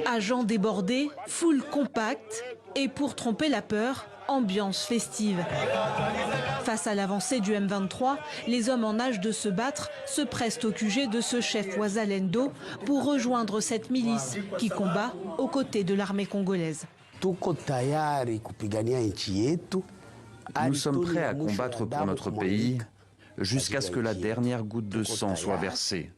Agents débordés, foule compacte et pour tromper la peur, ambiance festive. Face à l'avancée du M23, les hommes en âge de se battre se pressent au QG de ce chef Wazalendo pour rejoindre cette milice qui combat aux côtés de l'armée congolaise. Nous sommes prêts à combattre pour notre pays jusqu'à ce que la dernière goutte de sang soit versée.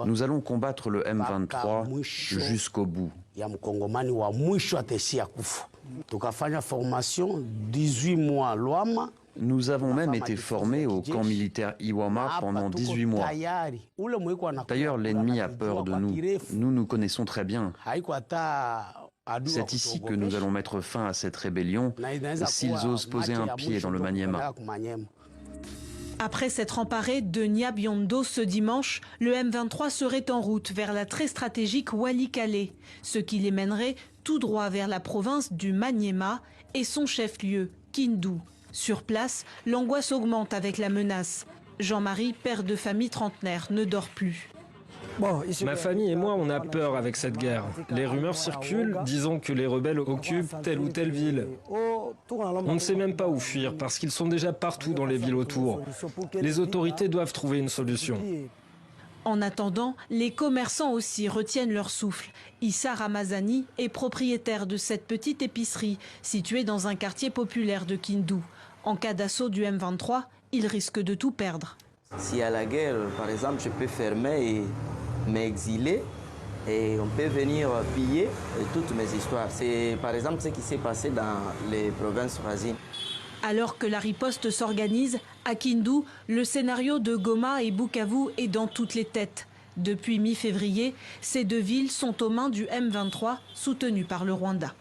Nous allons combattre le M23 jusqu'au bout. Nous avons même été formés au camp militaire Iwama pendant 18 mois. D'ailleurs, l'ennemi a peur de nous. Nous nous connaissons très bien. C'est ici que nous allons mettre fin à cette rébellion s'ils osent poser un pied dans le Maniema. Après s'être emparé de Nyabiondo ce dimanche, le M23 serait en route vers la très stratégique Walikale, ce qui les mènerait tout droit vers la province du Maniema et son chef-lieu, Kindu. Sur place, l'angoisse augmente avec la menace. Jean-Marie, père de famille trentenaire, ne dort plus. Ma famille et moi, on a peur avec cette guerre. Les rumeurs circulent, disant que les rebelles occupent telle ou telle ville. On ne sait même pas où fuir, parce qu'ils sont déjà partout dans les villes autour. Les autorités doivent trouver une solution. En attendant, les commerçants aussi retiennent leur souffle. Issa Ramazani est propriétaire de cette petite épicerie située dans un quartier populaire de Kindu. En cas d'assaut du M23, il risque de tout perdre. S'il y a la guerre, par exemple, je peux fermer et m'exiler et on peut venir piller toutes mes histoires. C'est par exemple ce qui s'est passé dans les provinces voisines. Alors que la riposte s'organise, à Kindu, le scénario de Goma et Bukavu est dans toutes les têtes. Depuis mi-février, ces deux villes sont aux mains du M23, soutenu par le Rwanda.